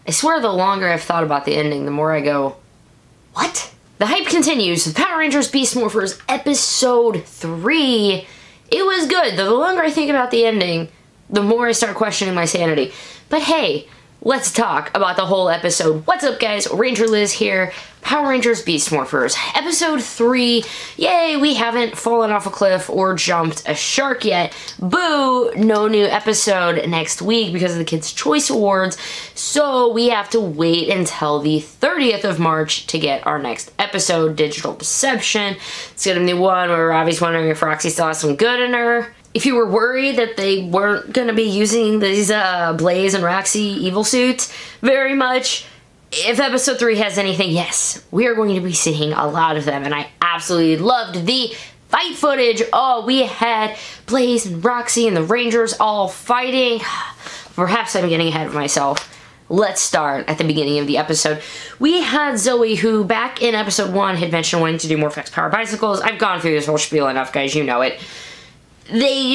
I swear the longer I've thought about the ending, the more I go, what? The hype continues with Power Rangers Beast Morphers Episode 3. It was good. The longer I think about the ending, the more I start questioning my sanity. But hey, let's talk about the whole episode. What's up, guys? Ranger Liz here. Power Rangers Beast Morphers Episode 3. Yay, we haven't fallen off a cliff or jumped a shark yet. Boo! No new episode next week because of the Kids' Choice Awards. So we have to wait until the 30th of March to get our next episode, Digital Deception. It's gonna be the one where Robbie's wondering if Roxy still has some good in her. If you were worried that they weren't gonna be using these Blaze and Roxy evil suits very much, if episode 3 has anything, yes, we are going to be seeing a lot of them, and I absolutely loved the fight footage. Oh, we had Blaze and Roxy and the Rangers all fighting. Perhaps I'm getting ahead of myself. Let's start at the beginning of the episode. We had Zoey, who back in episode 1 had mentioned wanting to do Morph-X power bicycles. I've gone through this whole spiel enough, guys, you know it.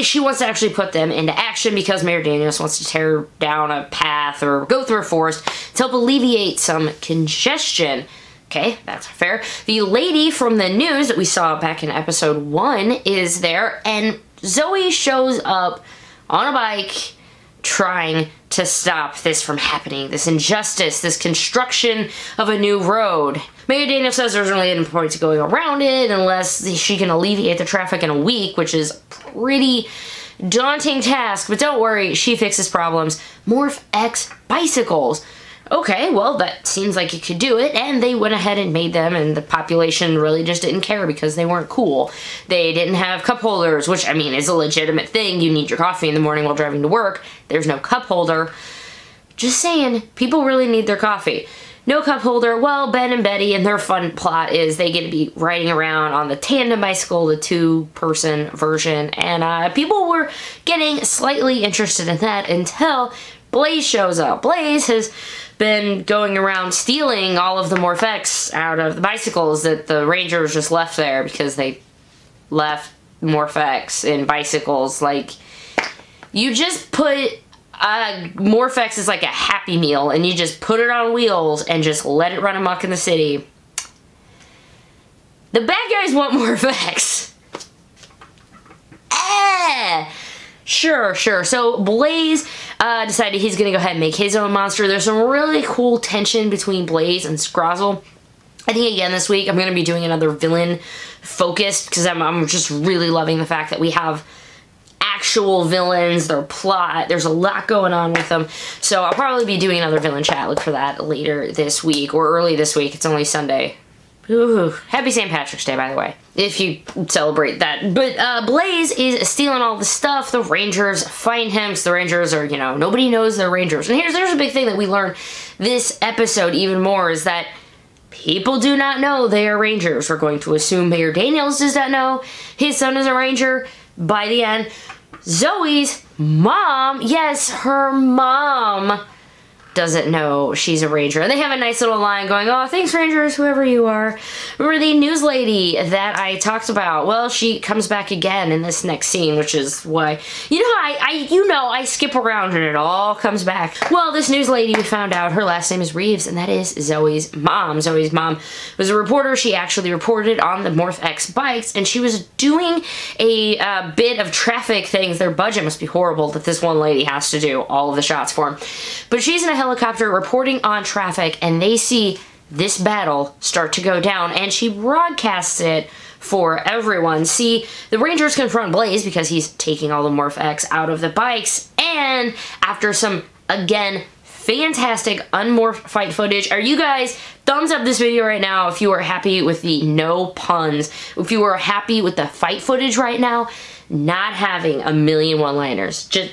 She wants to actually put them into action because Mayor Daniels wants to tear down a path or go through a forest to help alleviate some congestion. Okay, that's fair. The lady from the news that we saw back in episode 1 is there, and Zoey shows up on a bike trying to stop this from happening, this injustice, this construction of a new road. Mayor Daniel says there's really no point to going around it unless she can alleviate the traffic in a week, which is a pretty daunting task, but don't worry, she fixes problems. Morph-X bicycles. Okay, well, that seems like it could do it, and they went ahead and made them, and the population really just didn't care because they weren't cool. They didn't have cup holders, which, I mean, is a legitimate thing. You need your coffee in the morning while driving to work. There's no cup holder. Just saying, people really need their coffee. No cup holder. Well, Ben and Betty and their fun plot is they get to be riding around on the tandem bicycle, the two-person version, and people were getting slightly interested in that until Blaze shows up. Blaze has been going around stealing all of the Morph-X out of the bicycles that the Rangers just left there because they left Morph-X in bicycles. Like, you just put Morph-X is like a Happy Meal, and you just put it on wheels and just let it run amok in the city. The bad guys want Morph-X. Sure. So Blaze decided he's gonna go ahead and make his own monster. There's some really cool tension between Blaze and Scrozzle. I think again this week I'm gonna be doing another villain focused because I'm just really loving the fact that we have actual villains, their plot. There's a lot going on with them. So I'll probably be doing another villain chat. Look for that later this week or early this week. It's only Sunday. Ooh, happy St. Patrick's Day, by the way, if you celebrate that. But Blaze is stealing all the stuff. The Rangers find him because the Rangers are, you know, nobody knows they're Rangers. And there's a big thing that we learn this episode even more is that people do not know they are Rangers. We're going to assume Mayor Daniels does not know his son is a Ranger. By the end, Zoey's mom, yes, her mom doesn't know she's a Ranger. And they have a nice little line going, oh, thanks, Rangers, whoever you are. Remember the news lady that I talked about? Well, she comes back again in this next scene, which is why, you know, I skip around and it all comes back. Well, this news lady, we found out her last name is Reeves, and that is Zoey's mom. Zoey's mom was a reporter. She actually reported on the Morph-X bikes, and she was doing a bit of traffic things. Their budget must be horrible that this one lady has to do all of the shots for them. But she's in a helicopter reporting on traffic, and they see this battle start to go down, and she broadcasts it for everyone. See, the Rangers confront Blaze because he's taking all the Morph-X out of the bikes, and after some, again, fantastic unmorphed fight footage. Are you guys, thumbs up this video right now if you are happy with the no puns, if you are happy with the fight footage right now, not having a million one-liners. Just,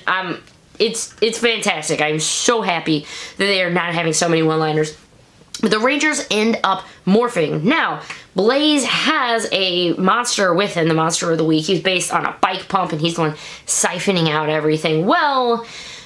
it's fantastic. I'm so happy that they are not having so many one-liners. But the Rangers end up morphing. Now, Blaze has a monster with him, the monster of the week. He's based on a bike pump, and he's the one siphoning out everything. Well,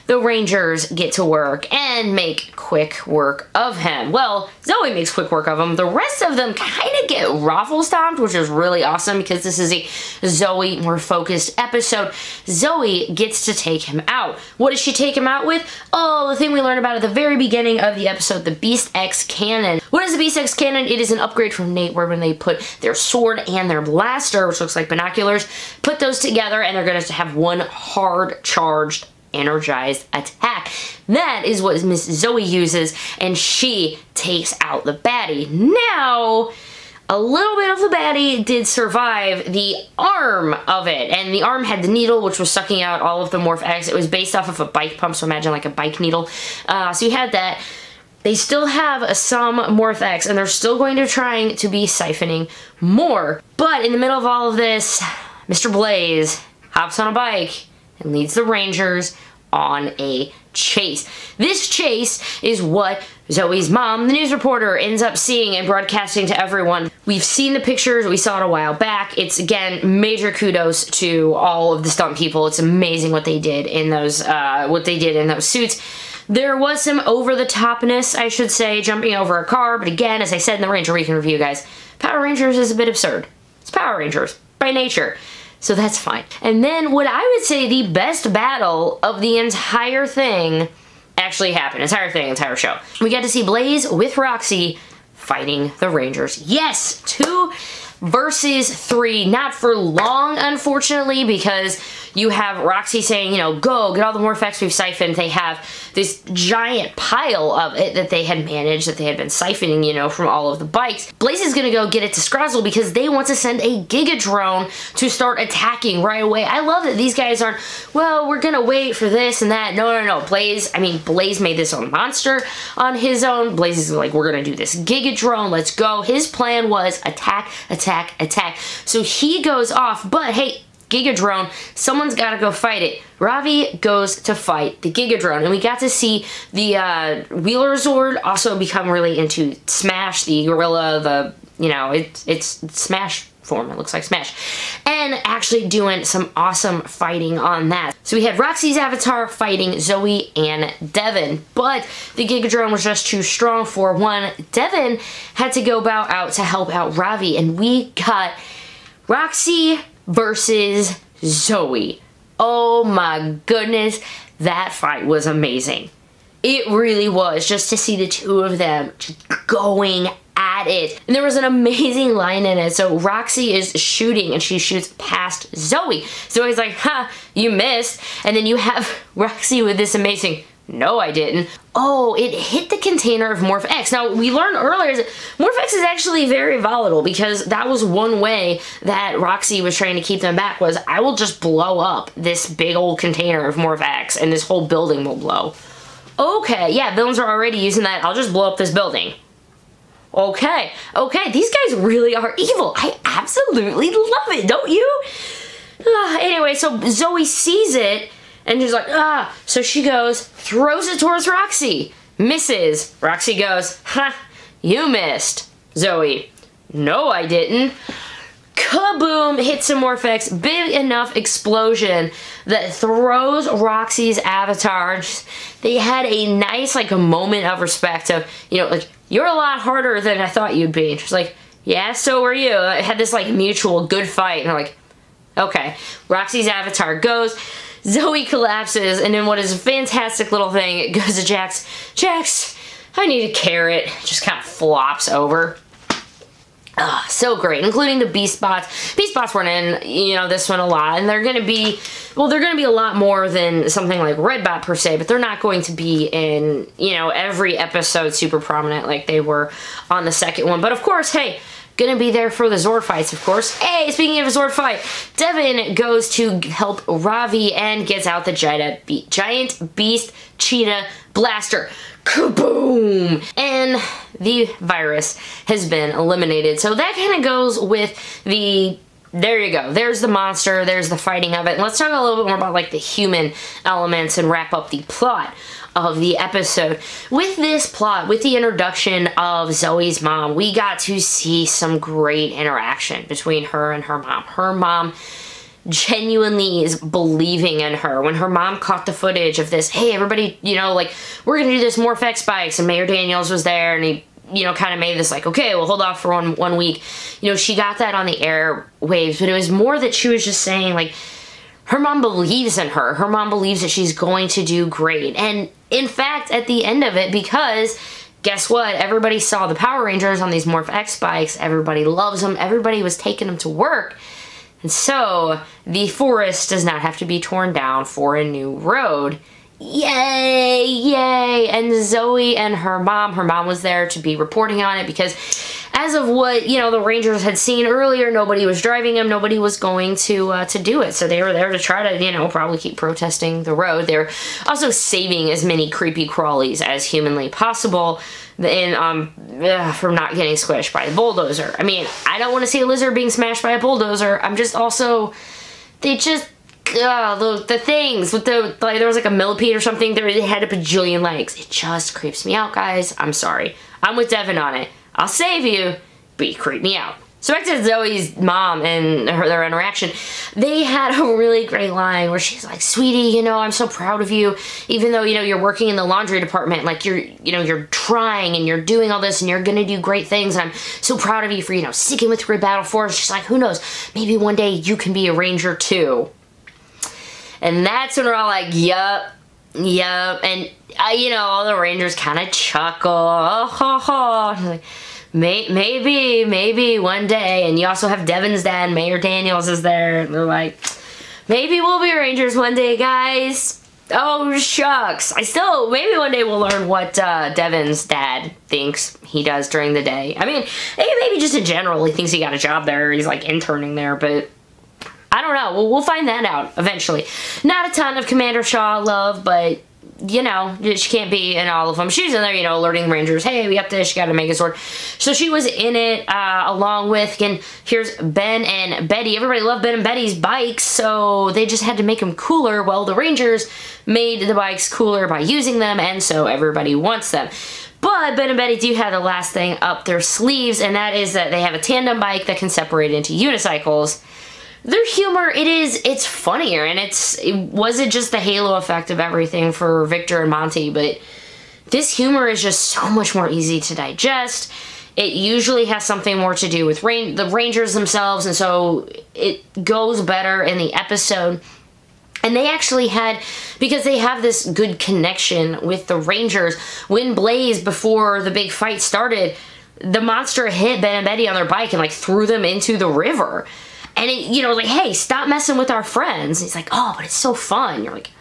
the Rangers get to work and make quick work of him. Well, Zoey makes quick work of him. The rest of them kind of get raffle stomped, which is really awesome because this is a Zoey more focused episode. Zoey gets to take him out. What does she take him out with? Oh, the thing we learned about at the very beginning of the episode, the Beast-X cannon. What is the Beast-X cannon? It is an upgrade from Nate where when they put their sword and their blaster, which looks like binoculars, put those together and they're going to have one hard charged energized attack. That is what Miss Zoey uses, and she takes out the baddie. Now, a little bit of the baddie did survive the arm of it, and the arm had the needle, which was sucking out all of the Morph-X. It was based off of a bike pump, so imagine like a bike needle. So you had that. They still have some Morph-X, and they're still going to trying to be siphoning more. But in the middle of all of this, Mr. Blaze hops on a bike and leads the Rangers on a chase. This chase is what Zoey's mom, the news reporter, ends up seeing and broadcasting to everyone. We've seen the pictures, we saw it a while back. It's, again, major kudos to all of the stunt people. It's amazing what they did in those, suits. There was some over-the-topness, I should say, jumping over a car, but again, as I said in the Ranger Weekend review, guys, Power Rangers is a bit absurd. It's Power Rangers, by nature. So that's fine. And then what I would say the best battle of the entire thing actually happened. Entire show. We got to see Blaze with Roxy fighting the Rangers. Yes, 2 versus 3. Not for long, unfortunately, because you have Roxy saying, you know, go, get all the Morph-X we've siphoned. They have this giant pile of it that they had managed, that they had been siphoning, you know, from all of the bikes. Blaze is gonna go get it to Scrazzle because they want to send a Giga Drone to start attacking right away. I love that these guys aren't, well, we're gonna wait for this and that. No. Blaze made this own monster on his own. Blaze is like, we're gonna do this Giga Drone, let's go. His plan was attack, attack, attack. So he goes off, but hey, Giga Drone, someone's got to go fight it. Ravi goes to fight the Giga Drone, and we got to see the Wheeler Zord also become really into Smash, the gorilla, it's Smash form, it looks like Smash, and actually doing some awesome fighting on that. So we had Roxy's avatar fighting Zoey and Devin, but the Giga Drone was just too strong for one. Devin had to go bow out to help out Ravi, and we got Roxy versus Zoey. Oh my goodness, that fight was amazing. It really was, just to see the two of them just going at it. And there was an amazing line in it. So Roxy is shooting and she shoots past Zoey. Zoey's like, ha, you missed. And then you have Roxy with this amazing, no, I didn't. Oh, it hit the container of Morph-X. Now, we learned earlier that Morph-X is actually very volatile because that was one way that Roxy was trying to keep them back was, I will just blow up this big old container of Morph-X and this whole building will blow. Okay, yeah, villains are already using that. I'll just blow up this building. Okay, these guys really are evil. I absolutely love it, don't you? Anyway, so Zoey sees it and she's like, ah. So she goes, throws it towards Roxy. Misses. Roxy goes, ha, you missed. Zoey, no, I didn't. Kaboom, hits some Morph-X. Big enough explosion that throws Roxy's avatar. They had a nice, like, a moment of respect of, you know, like, you're a lot harder than I thought you'd be. And she's like, yeah, so are you. I had this, like, mutual good fight. And they're like, okay. Roxy's avatar goes. Zoey collapses, and then what is a fantastic little thing, it goes to Jax. Jax, I need a carrot. Just kind of flops over. So great, including the Beast Bots. Beast Bots weren't in, you know, this one a lot, and they're gonna be, well, they're gonna be a lot more than something like Red Bot per se, but they're not going to be in, you know, every episode super prominent like they were on the second one. But of course, hey, gonna be there for the Zord fights, of course. Hey, speaking of a Zord fight, Devin goes to help Ravi and gets out the giant beast cheetah blaster. Kaboom! And the virus has been eliminated. So that kind of goes with the, there you go. There's the monster, there's the fighting of it. And let's talk a little bit more about like the human elements and wrap up the plot of the episode. With this plot, with the introduction of Zoey's mom, we got to see some great interaction between her and her mom. Her mom genuinely is believing in her. When her mom caught the footage of this, hey, everybody, you know, like, we're gonna do this Morph-X bikes, and Mayor Daniels was there, and he, you know, kind of made this like, okay, we'll hold off for one week. You know, she got that on the airwaves, but it was more that she was just saying, like, her mom believes in her. Her mom believes that she's going to do great. And in fact, at the end of it, because guess what? Everybody saw the Power Rangers on these Morph-X bikes. Everybody loves them. Everybody was taking them to work. And so the forest does not have to be torn down for a new road. Yay, yay. And Zoey and her mom was there to be reporting on it, because as of what, you know, the Rangers had seen earlier, nobody was driving them, nobody was going to do it. So they were there to try to, you know, probably keep protesting the road. They're also saving as many creepy crawlies as humanly possible from not getting squished by a bulldozer. I mean, I don't want to see a lizard being smashed by a bulldozer. I'm just also, they just, the things with the, like, there was like a millipede or something, they had a bajillion legs. It just creeps me out, guys. I'm sorry. I'm with Devin on it. I'll save you, but you creep me out. So back to Zoey's mom and their interaction. They had a really great line where she's like, sweetie, you know, I'm so proud of you. Even though, you know, you're working in the laundry department, like, you're trying and you're doing all this and you're gonna do great things. And I'm so proud of you for, you know, sticking with your battle force. She's like, who knows? Maybe one day you can be a ranger too. And that's when we're all like, yup. And, you know, all the Rangers kind of chuckle. Oh, ha, ha. Like, maybe one day. And you also have Devin's dad, Mayor Daniels is there. And they're like, maybe we'll be Rangers one day, guys. Oh, shucks. Maybe one day we'll learn what Devin's dad thinks he does during the day. I mean, maybe just in general, he thinks he got a job there. He's like interning there, but I don't know. We'll find that out eventually. Not a ton of Commander Shaw love, but, you know, she can't be in all of them. She's in there, you know, alerting the Rangers, hey, we got this, you got a Megazord. So she was in it along with, and here's Ben and Betty. Everybody loved Ben and Betty's bikes, so they just had to make them cooler. Well, the Rangers made the bikes cooler by using them, and so everybody wants them. But Ben and Betty do have the last thing up their sleeves, and that is that they have a tandem bike that can separate into unicycles. Their humor, it's funnier, and it wasn't just the halo effect of everything for Victor and Monty, but this humor is just so much more easy to digest. It usually has something more to do with the Rangers themselves, and so it goes better in the episode. And they actually had, because they have this good connection with the Rangers, when Blaze, before the big fight started, the monster hit Ben and Betty on their bike and, like, threw them into the river. And it, you know, like, hey, stop messing with our friends. And he's like, oh, but it's so fun. You're like,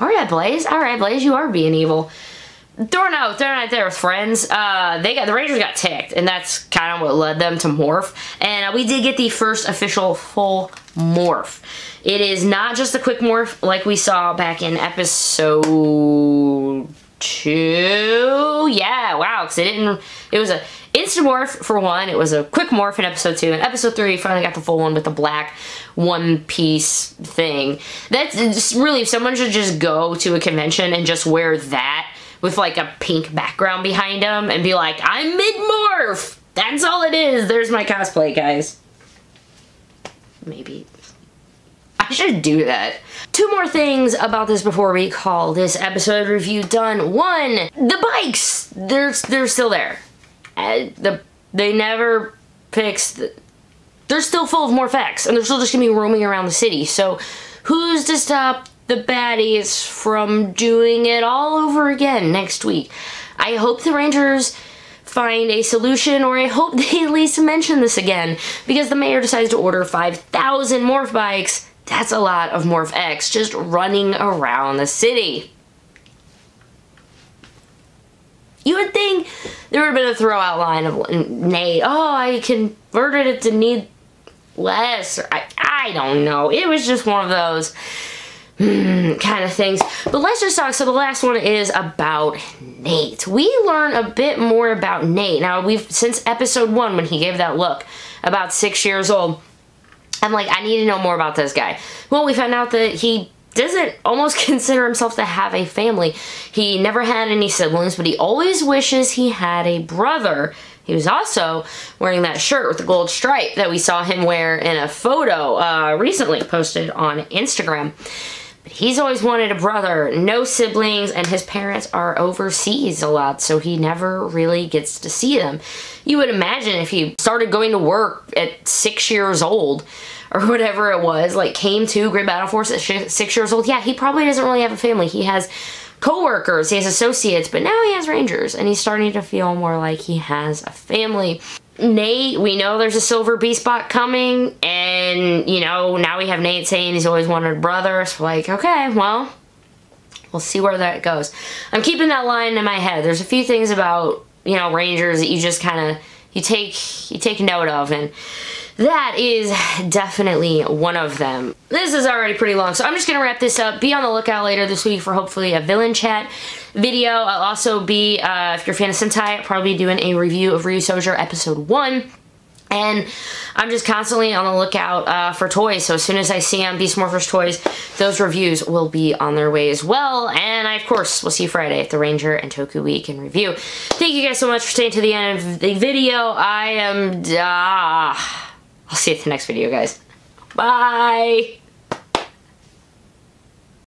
all right, Blaze, you are being evil. They're not there with friends. The Rangers got ticked, and that's kind of what led them to morph. And we did get the first official full morph. It is not just a quick morph like we saw back in episode 2. Yeah, wow, because it was a instant morph for 1, it was a quick morph in episode 2, and episode 3 finally got the full one with the black one-piece thing. That's just really, someone should just go to a convention and just wear that with like a pink background behind them and be like, I'm mid-morph! That's all it is! There's my cosplay, guys. Maybe. I should do that. 2 more things about this before we call this episode review done. 1, the bikes! They're still there. They never fixed. They're still full of Morph-X, and they're still just gonna be roaming around the city. So, who's to stop the baddies from doing it all over again next week? I hope the Rangers find a solution, or I hope they at least mention this again, because the mayor decides to order 5,000 Morph bikes. That's a lot of Morph-X just running around the city. You would think there would have been a throw-out line of Nate. Oh, I converted it to need less. Or I don't know. It was just one of those kind of things. But let's just talk. So the last one is about Nate. We learn a bit more about Nate. Now, since episode 1, when he gave that look, about 6 years old, I'm like, I need to know more about this guy. Well, we found out that he doesn't almost consider himself to have a family. He never had any siblings, but he always wishes he had a brother. He was also wearing that shirt with the gold stripe that we saw him wear in a photo recently posted on Instagram. But he's always wanted a brother, no siblings, and his parents are overseas a lot, so he never really gets to see them. You would imagine if he started going to work at 6 years old, or whatever it was, like came to Great Battle Force at 6 years old, yeah, he probably doesn't really have a family. He has co-workers, he has associates, but now he has Rangers, and he's starting to feel more like he has a family. Nate, we know there's a Silver Beast bot coming, and, you know, now we have Nate saying he's always wanted a brother, so like, okay, well, we'll see where that goes. I'm keeping that line in my head. There's a few things about, you know, Rangers that you just kind of, you take note of, and that is definitely one of them. This is already pretty long, so I'm just going to wrap this up. Be on the lookout later this week for hopefully a villain chat video. I'll also be, if you're a fan of Sentai, I'll probably be doing a review of Ryusoulger episode 1. And I'm just constantly on the lookout for toys, so as soon as I see on Beast Morphers toys, those reviews will be on their way as well. And I, of course, will see you Friday at the Ranger and Toku Week in review. Thank you guys so much for staying to the end of the video. I'll see you at the next video, guys. Bye!